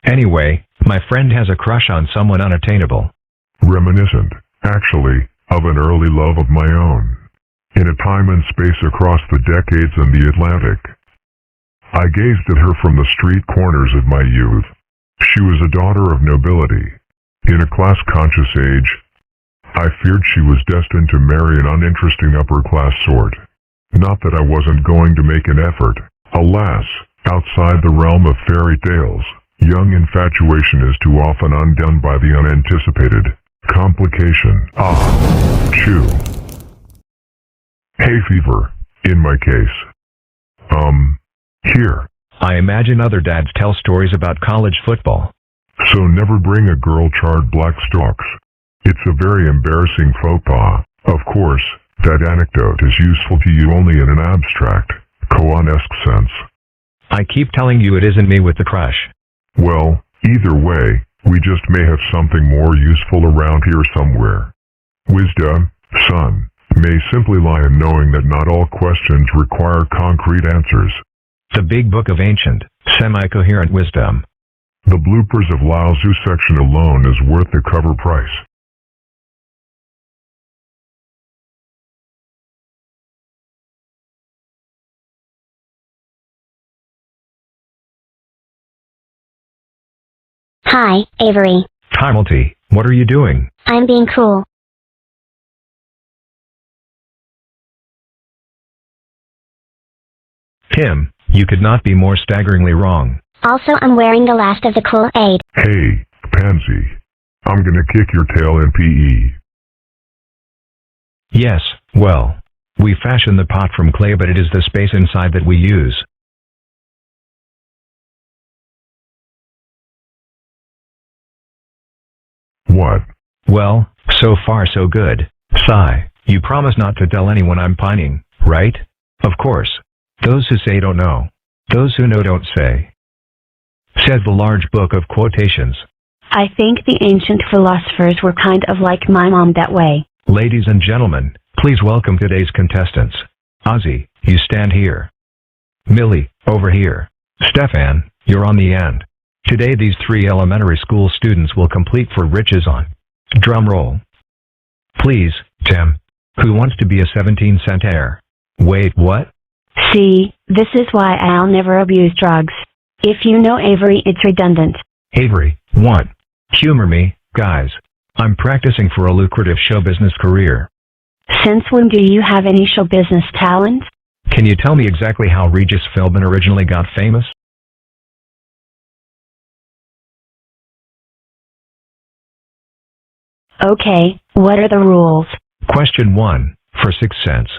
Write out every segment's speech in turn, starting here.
Anyway, my friend has a crush on someone unattainable. Reminiscent, actually, of an early love of my own. In a time and space across the decades and the Atlantic. I gazed at her from the street corners of my youth. She was a daughter of nobility. In a class-conscious age, I feared she was destined to marry an uninteresting upper-class sort. Not that I wasn't going to make an effort. Alas, outside the realm of fairy tales, young infatuation is too often undone by the unanticipated complication. Chew. Hay fever, in my case. Here. I imagine other dads tell stories about college football. So never bring a girl charred black stalks. It's a very embarrassing faux pas. Of course, that anecdote is useful to you only in an abstract, koan-esque sense. I keep telling you it isn't me with the crush. Well, either way, we just may have something more useful around here somewhere. Wisdom, son, may simply lie in knowing that not all questions require concrete answers. The big book of ancient, semi-coherent wisdom. The bloopers of Lao Tzu section alone is worth the cover price. Hi, Avery. Timothy, what are you doing? I'm being cool. Tim, you could not be more staggeringly wrong. Also, I'm wearing the last of the Kool-Aid. Hey, pansy. I'm gonna kick your tail in PE. Yes, well, we fashion the pot from clay, but it is the space inside that we use. What? Well, so far so good. Sigh, you promise not to tell anyone I'm pining, right? Of course. Those who say don't know. Those who know don't say. Says the large book of quotations. I think the ancient philosophers were kind of like my mom that way. Ladies and gentlemen, please welcome today's contestants. Ozzy, you stand here. Millie, over here. Stefan, you're on the end. Today these three elementary school students will compete for riches on. Drum roll. Please, Tim. Who wants to be a 17-cent heir? Wait, what? See, this is why I'll never abuse drugs. If you know Avery, it's redundant. Avery, what? Humor me, guys. I'm practicing for a lucrative show business career. Since when do you have any show business talent? Can you tell me exactly how Regis Philbin originally got famous? Okay, what are the rules? Question 1, for 6 cents.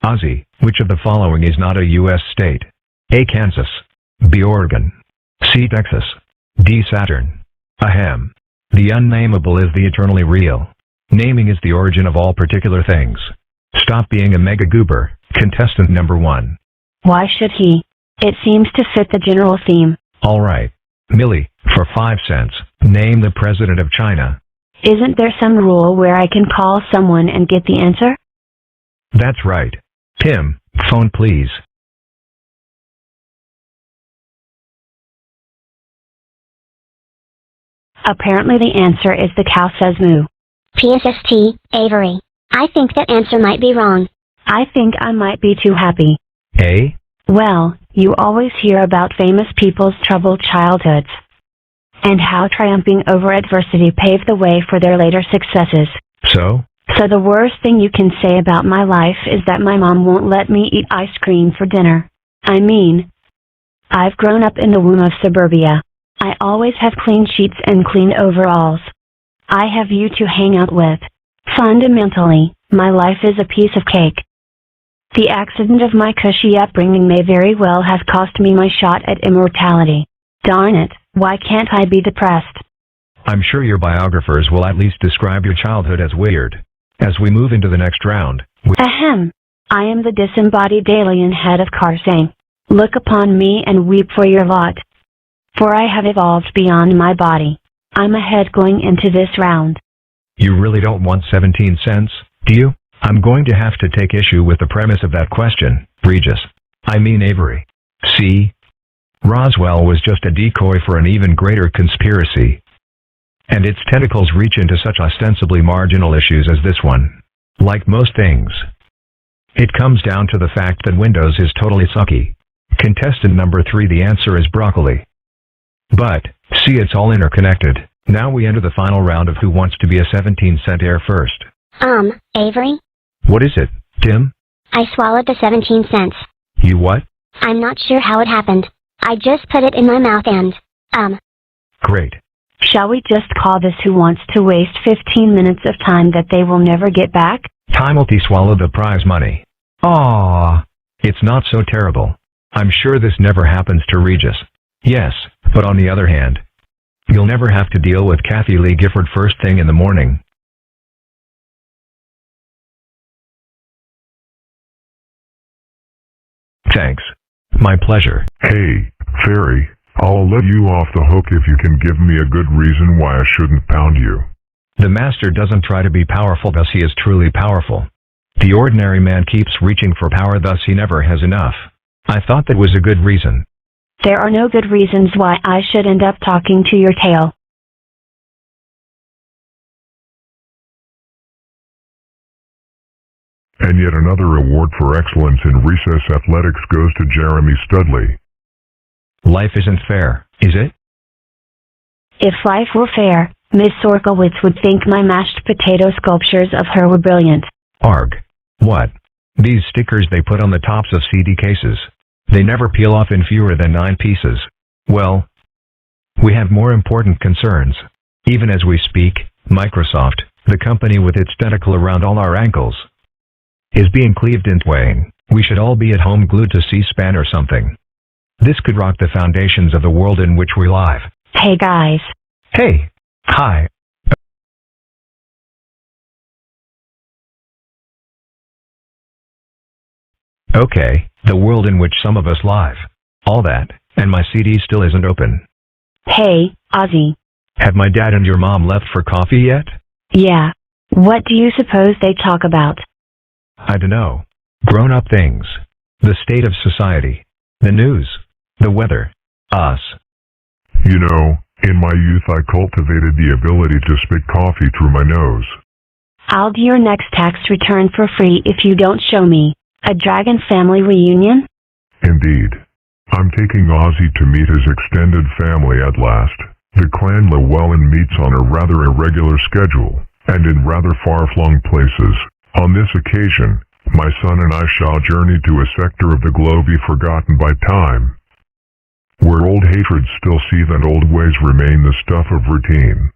Ozzy, which of the following is not a U.S. state? A. Kansas. B. Oregon. C. Texas. D. Saturn. Ahem. The unnameable is the eternally real. Naming is the origin of all particular things. Stop being a mega goober, contestant number 1. Why should he? It seems to fit the general theme. All right. Millie, for 5 cents, name the president of China. Isn't there some rule where I can call someone and get the answer? That's right. Tim, phone please. Apparently the answer is the cow says moo. PSST, Avery. I think that answer might be wrong. I think I might be too happy. A? Well, you always hear about famous people's troubled childhoods. And how triumphing over adversity paved the way for their later successes. So the worst thing you can say about my life is that my mom won't let me eat ice cream for dinner. I mean, I've grown up in the womb of suburbia. I always have clean sheets and clean overalls. I have you to hang out with. Fundamentally, my life is a piece of cake. The accident of my cushy upbringing may very well have cost me my shot at immortality. Darn it, why can't I be depressed? I'm sure your biographers will at least describe your childhood as weird. As we move into the next round, Ahem. I am the disembodied alien head of Karsang. Look upon me and weep for your lot. For I have evolved beyond my body. I'm ahead going into this round. You really don't want 17 cents, do you? I'm going to have to take issue with the premise of that question, Regis. I mean Avery. See? Roswell was just a decoy for an even greater conspiracy. And its tentacles reach into such ostensibly marginal issues as this one. Like most things, it comes down to the fact that Windows is totally sucky. Contestant number 3, the answer is broccoli. But, see, it's all interconnected. Now we enter the final round of Who Wants to Be a 17-cent heir first. Avery? What is it, Tim? I swallowed the 17 cents. You what? I'm not sure how it happened. I just put it in my mouth and, Great. Shall we just call this Who Wants to Waste 15 minutes of time that they will never get back? Timothy swallowed the prize money. Aww. It's not so terrible. I'm sure this never happens to Regis. Yes, but on the other hand, you'll never have to deal with Kathy Lee Gifford first thing in the morning. Thanks. My pleasure. Hey, Fairy, I'll let you off the hook if you can give me a good reason why I shouldn't pound you. The master doesn't try to be powerful, thus he is truly powerful. The ordinary man keeps reaching for power, thus he never has enough. I thought that was a good reason. There are no good reasons why I should end up talking to your tail. And yet another award for excellence in recess athletics goes to Jeremy Studley. Life isn't fair, is it? If life were fair, Miss Sorkowitz would think my mashed potato sculptures of her were brilliant. Arg. What? These stickers they put on the tops of CD cases. They never peel off in fewer than 9 pieces. Well, we have more important concerns. Even as we speak, Microsoft, the company with its tentacle around all our ankles, is being cleaved in twain. We should all be at home glued to C-SPAN or something. This could rock the foundations of the world in which we live. Hey guys. Hey. Hi. Okay, the world in which some of us live. All that, and my CD still isn't open. Hey, Ozzy. Have my dad and your mom left for coffee yet? Yeah. What do you suppose they talk about? I dunno. Grown-up things. The state of society. The news. The weather. Us. You know, in my youth I cultivated the ability to spit coffee through my nose. I'll do your next tax return for free if you don't show me. A dragon family reunion? Indeed. I'm taking Ozzy to meet his extended family at last. The clan Llewellyn meets on a rather irregular schedule, and in rather far-flung places. On this occasion, my son and I shall journey to a sector of the globe forgotten by time, where old hatreds still seethe and old ways remain the stuff of routine.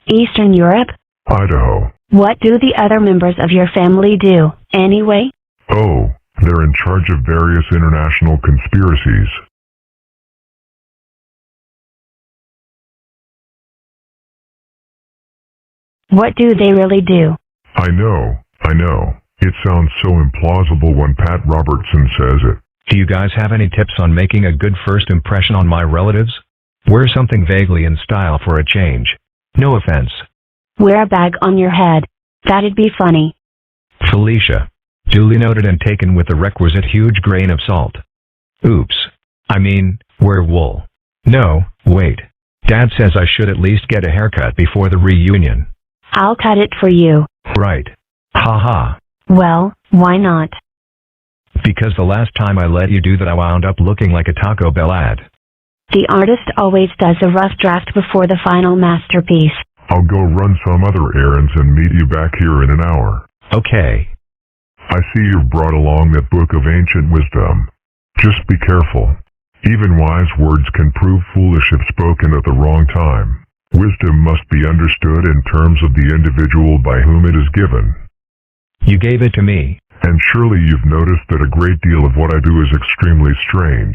Eastern Europe? Idaho. What do the other members of your family do, anyway? Oh, they're in charge of various international conspiracies. What do they really do? I know. It sounds so implausible when Pat Robertson says it. Do you guys have any tips on making a good first impression on my relatives? Wear something vaguely in style for a change. No offense. Wear a bag on your head. That'd be funny. Felicia. Duly noted and taken with the requisite huge grain of salt. Oops. I mean, wear wool. No, wait. Dad says I should at least get a haircut before the reunion. I'll cut it for you. Right. Haha. Well, why not? Because the last time I let you do that I wound up looking like a Taco Bell ad. The artist always does a rough draft before the final masterpiece. I'll go run some other errands and meet you back here in an hour. Okay. I see you've brought along that book of ancient wisdom. Just be careful. Even wise words can prove foolish if spoken at the wrong time. Wisdom must be understood in terms of the individual by whom it is given. You gave it to me. And surely you've noticed that a great deal of what I do is extremely strange.